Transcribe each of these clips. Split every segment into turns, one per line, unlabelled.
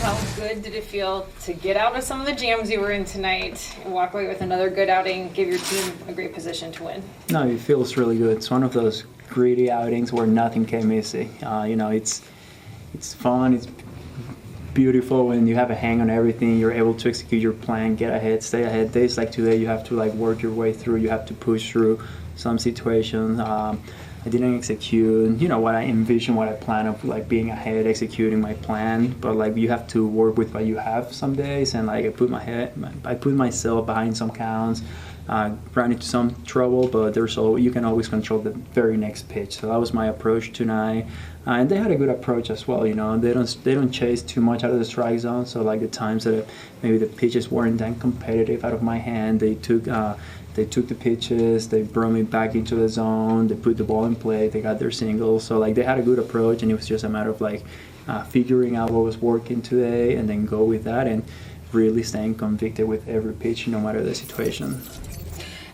How good did it feel to get out of some of the jams you were in tonight and walk away with another good outing, give your team a great position to win?
No, it feels really good. It's one of those gritty outings where nothing came easy. It's fun. It's beautiful when you have a hang on everything. You're able to execute your plan, get ahead, stay ahead. Days like today, you have to work your way through. You have to push through some situations. I didn't execute, what I envisioned, what I planned of being ahead, executing my plan. But you have to work with what you have some days, and I put myself behind some counts, ran into some trouble. But you can always control the very next pitch. So that was my approach tonight, and they had a good approach as well. They don't chase too much out of the strike zone. So the times that maybe the pitches weren't that competitive out of my hand, they took the pitches, they brought me back into the zone, they put the ball in play, they got their singles. So they had a good approach, and it was just a matter of figuring out what was working today and then go with that and really staying convicted with every pitch, no matter the situation.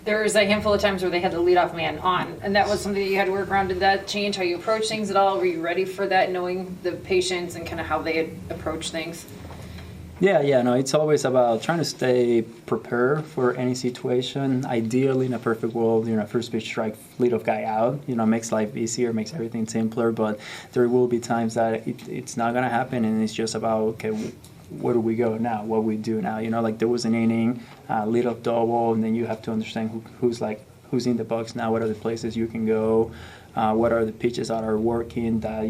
There was a handful of times where they had the leadoff man on, and that was something that you had to work around. Did that change how you approach things at all? Were you ready for that, knowing the patients and kind of how they had approached things?
Yeah, no, it's always about trying to stay prepared for any situation. Ideally, in a perfect world, first pitch strike, leadoff guy out, makes life easier, makes everything simpler. But there will be times that it's not going to happen, and it's just about, okay, where do we go now? What we do now? There was an inning, leadoff double, and then you have to understand who's in the box now, what are the places you can go, what are the pitches that are working that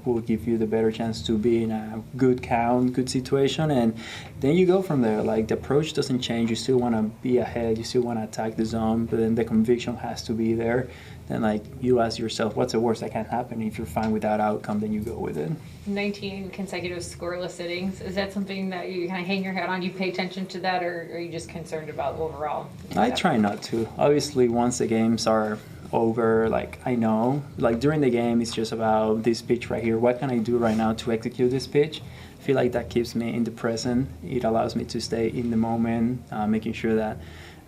will give you the better chance to be in a good count, good situation, and then you go from there. The approach doesn't change. You still want to be ahead, you still want to attack the zone, but then the conviction has to be there. Then you ask yourself, what's the worst that can happen? If you're fine with that outcome, then you go with it.
19 consecutive scoreless innings. Is that something that you kind of hang your hat on? Do you pay attention to that, or are you just concerned about overall?
I try not to. Obviously, once the games are over, I know, during the game, it's just about this pitch right here. What can I do right now to execute this pitch? I feel like that keeps me in the present. It allows me to stay in the moment, making sure that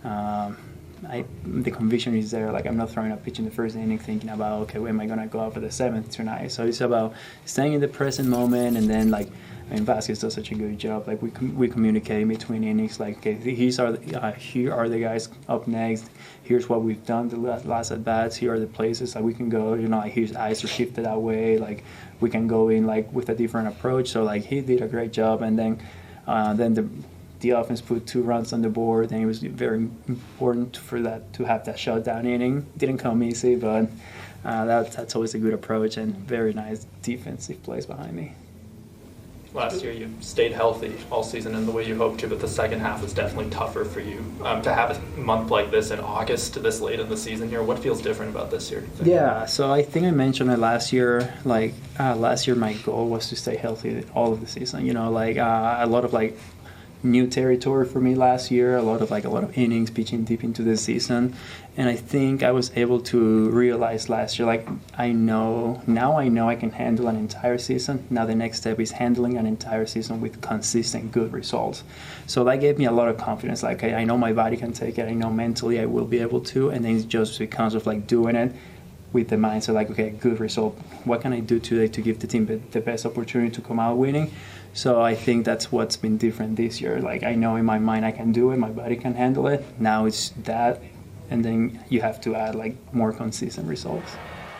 the conviction is there. I'm not throwing a pitch in the first inning thinking about, okay, when am I going to go out for the seventh tonight? So it's about staying in the present moment, and then Vasquez does such a good job. We communicate between innings. Okay, here are the guys up next. Here's what we've done the last at bats. Here are the places that we can go. His eyes are shifted that way. We can go in with a different approach. So he did a great job, and then the offense put 2 runs on the board, and it was very important for that to have that shutdown inning. Didn't come easy, but that's always a good approach, and very nice defensive plays behind me.
Last year you stayed healthy all season in the way you hoped to, but the second half was definitely tougher for you. To have a month like this in August, this late in the season here, what feels different about this year?
Yeah, so I think I mentioned it last year. Last year my goal was to stay healthy all of the season. A lot of new territory for me last year, a lot of innings pitching deep into the season, and I think I was able to realize last year I know I can handle an entire season. Now the next step is handling an entire season with consistent good results. So that gave me a lot of confidence. I know my body can take it. I know mentally I will be able to, and then it just becomes of doing it with the mindset okay, good result. What can I do today to give the team the best opportunity to come out winning? So I think that's what's been different this year. I know in my mind I can do it, my body can handle it. Now it's that, and then you have to add more consistent results.